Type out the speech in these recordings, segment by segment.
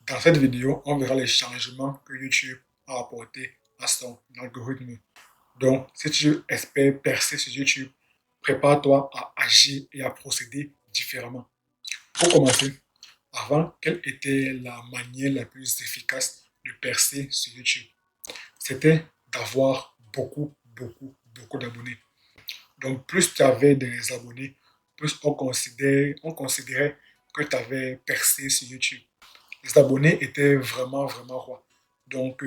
Dans cette vidéo, on verra les changements que YouTube a apportés à son algorithme. Donc, si tu espères percer sur YouTube, prépare-toi à agir et à procéder différemment. Pour commencer, avant, quelle était la manière la plus efficace de percer sur YouTube? C'était d'avoir beaucoup d'abonnés. Donc, plus tu avais des abonnés, plus on considérait que tu avais percé sur YouTube. Les abonnés étaient vraiment rois. Donc,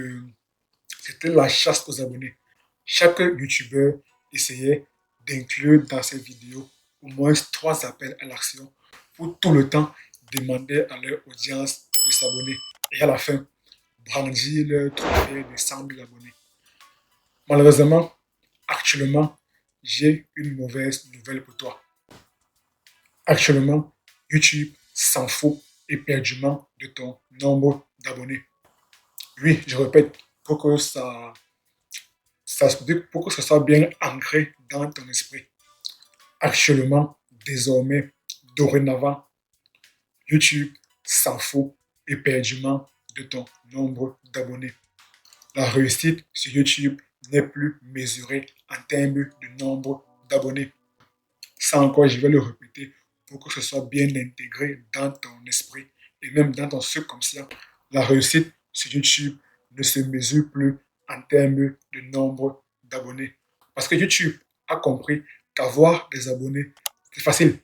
c'était la chasse aux abonnés. Chaque YouTuber essayait d'inclure dans ses vidéos au moins 3 appels à l'action pour tout le temps demander à leur audience de s'abonner. Et à la fin, brandir leur trophée de 100 000 abonnés. Malheureusement, actuellement, j'ai une mauvaise nouvelle pour toi. Actuellement, YouTube s'en fout éperdument de ton nombre d'abonnés. Oui, je répète, pour que pour que ça soit bien ancré dans ton esprit. Actuellement, désormais, dorénavant, YouTube s'en fout éperdument de ton nombre d'abonnés. La réussite sur YouTube n'est plus mesurée en termes de nombre d'abonnés. Ça encore, je vais le répéter pour que ce soit bien intégré dans ton esprit et même dans ton subconscient. La réussite sur YouTube ne se mesure plus en termes de nombre d'abonnés. Parce que YouTube a compris qu'avoir des abonnés, c'est facile.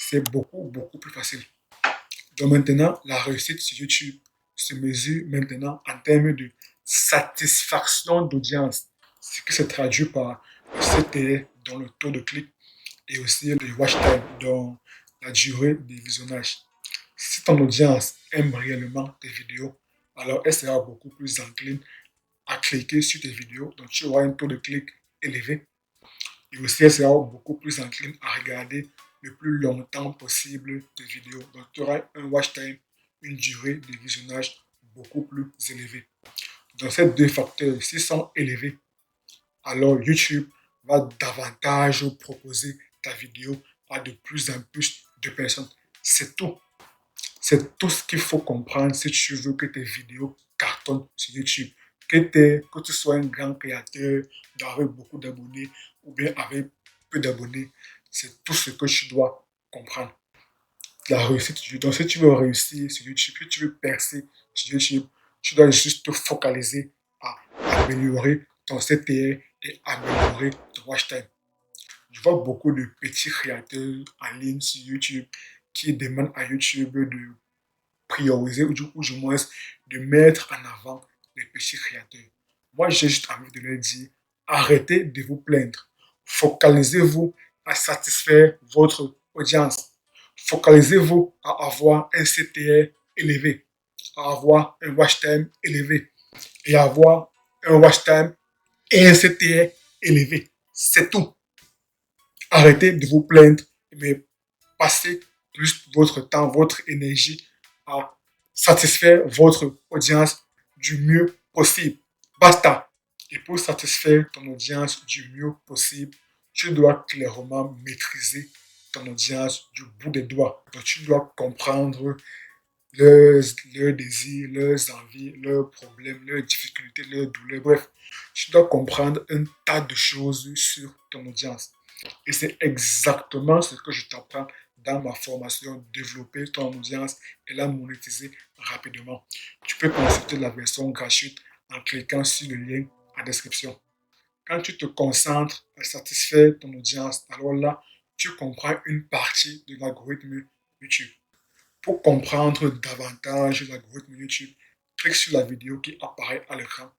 C'est beaucoup plus facile. Donc maintenant, la réussite sur YouTube se mesure maintenant en termes de satisfaction d'audience. Ce qui se traduit par le CTR, dans le taux de clic, et aussi le watch time, dans la durée des visionnages. Si ton audience aime réellement tes vidéos, alors elle sera beaucoup plus encline à cliquer sur tes vidéos, donc tu auras un taux de clic élevé. Et aussi, elle sera beaucoup plus encline à regarder le plus longtemps possible tes vidéos. Donc tu auras un watch time, une durée de visionnage beaucoup plus élevée. Donc ces deux facteurs, s'ils sont élevés, alors YouTube va davantage proposer ta vidéo à de plus en plus de personnes. C'est tout. C'est tout ce qu'il faut comprendre si tu veux que tes vidéos cartonnent sur YouTube. Que tu sois un grand créateur avec beaucoup d'abonnés ou bien avec peu d'abonnés, c'est tout ce que tu dois comprendre. La réussite sur YouTube. Donc, si tu veux réussir sur YouTube, si tu veux percer sur YouTube, tu dois juste te focaliser à améliorer ton CTR et améliorer ton watch time. Je vois beaucoup de petits créateurs en ligne sur YouTube qui demandent à YouTube de prioriser ou du moins de mettre en avant les petits créateurs. Moi, j'ai juste envie de leur dire, arrêtez de vous plaindre. Focalisez-vous à satisfaire votre audience. Focalisez-vous à avoir un CTR élevé, à avoir un watch time élevé et à avoir un watch time et un CTR élevé. C'est tout. Arrêtez de vous plaindre, mais passez plus votre temps, votre énergie à satisfaire votre audience du mieux possible. Basta. Et pour satisfaire ton audience du mieux possible, tu dois clairement maîtriser ton audience du bout des doigts. Donc, tu dois comprendre leurs désirs, leurs envies, leurs problèmes, leurs difficultés, leurs douleurs. Bref, tu dois comprendre un tas de choses sur ton audience. Et c'est exactement ce que je t'apprends dans ma formation Développer ton audience et la monétiser rapidement. Tu peux consulter la version gratuite en cliquant sur le lien en description. Quand tu te concentres à satisfaire ton audience, alors là, tu comprends une partie de l'algorithme YouTube. Pour comprendre davantage l'algorithme YouTube, clique sur la vidéo qui apparaît à l'écran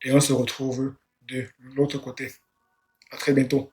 et on se retrouve de l'autre côté. À très bientôt.